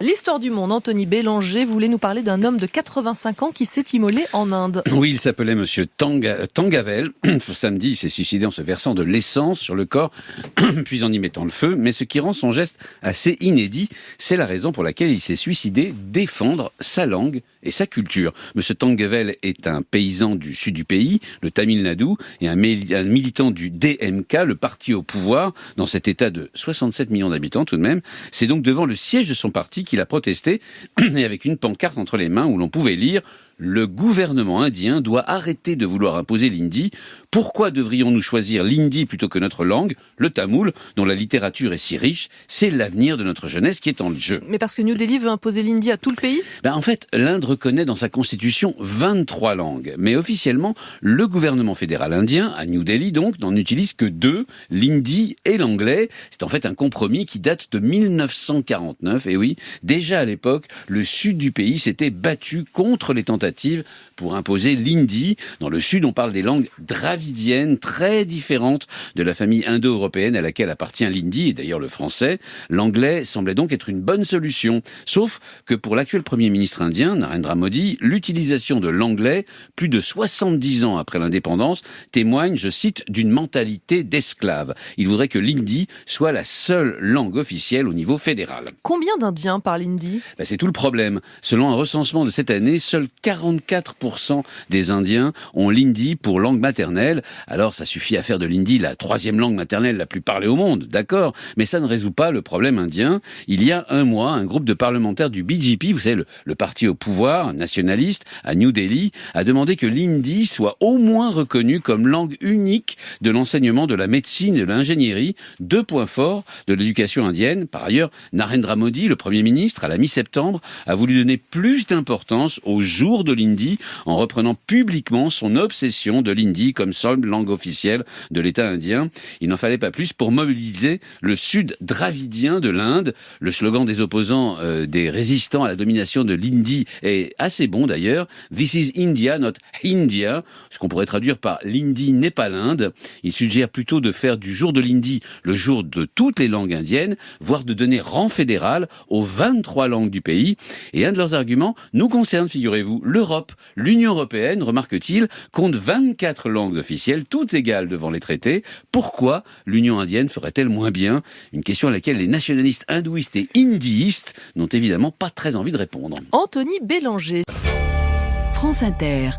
L'histoire du monde, Anthony Bélanger voulait nous parler d'un homme de 85 ans qui s'est immolé en Inde. Oui, il s'appelait Monsieur Tangavel. Samedi, il s'est suicidé en se versant de l'essence sur le corps, puis en y mettant le feu. Mais ce qui rend son geste assez inédit, c'est la raison pour laquelle il s'est suicidé: défendre sa langue et sa culture. Monsieur Tangavel est un paysan du sud du pays, le Tamil Nadu, et un militant du DMK, le parti au pouvoir, dans cet état de 67 millions d'habitants tout de même. C'est donc devant le siège de son parti qu'il a protesté, et avec une pancarte entre les mains où l'on pouvait lire: le gouvernement indien doit arrêter de vouloir imposer l'hindi. Pourquoi devrions-nous choisir l'hindi plutôt que notre langue, le tamoul, dont la littérature est si riche? C'est l'avenir de notre jeunesse qui est en jeu. Mais parce que New Delhi veut imposer l'hindi à tout le pays ? En fait, l'Inde reconnaît dans sa constitution 23 langues. Mais officiellement, le gouvernement fédéral indien, à New Delhi donc, n'en utilise que 2, l'hindi et l'anglais. C'est en fait un compromis qui date de 1949. Et oui, déjà à l'époque, le sud du pays s'était battu contre les tentatives pour imposer l'hindi. Dans le sud, on parle des langues dravidiennes, très différentes de la famille indo-européenne à laquelle appartient l'hindi, et d'ailleurs le français. L'anglais semblait donc être une bonne solution. Sauf que pour l'actuel Premier ministre indien, Narendra Modi, l'utilisation de l'anglais, plus de 70 ans après l'indépendance, témoigne, je cite, d'une mentalité d'esclave. Il voudrait que l'hindi soit la seule langue officielle au niveau fédéral. Combien d'Indiens parlent hindi ? C'est tout le problème. Selon un recensement de cette année, seuls 44% des Indiens ont l'hindi pour langue maternelle. Alors ça suffit à faire de l'hindi la 3e langue maternelle la plus parlée au monde, d'accord, mais ça ne résout pas le problème indien. Il y a un mois, un groupe de parlementaires du BJP, vous savez, le parti au pouvoir nationaliste à New Delhi, a demandé que l'hindi soit au moins reconnu comme langue unique de l'enseignement de la médecine et de l'ingénierie, 2 points forts de l'éducation indienne. Par ailleurs, Narendra Modi, le Premier ministre, à la mi-septembre, a voulu donner plus d'importance au jour de l'hindi en reprenant publiquement son obsession de l'hindi comme seule langue officielle de l'État indien. Il n'en fallait pas plus pour mobiliser le sud dravidien de l'Inde. Le slogan des opposants, des résistants à la domination de l'hindi est assez bon d'ailleurs. This is India, not India, ce qu'on pourrait traduire par l'hindi n'est pas l'Inde. Il suggère plutôt de faire du jour de l'hindi le jour de toutes les langues indiennes, voire de donner rang fédéral aux 23 langues du pays. Et un de leurs arguments nous concerne, figurez-vous, l'Europe. L'Union européenne, remarque-t-il, compte 24 langues officielles, toutes égales devant les traités. Pourquoi l'Union indienne ferait-elle moins bien? Une question à laquelle les nationalistes hindouistes et hindéistes n'ont évidemment pas très envie de répondre. Anthony Bélanger. France Inter.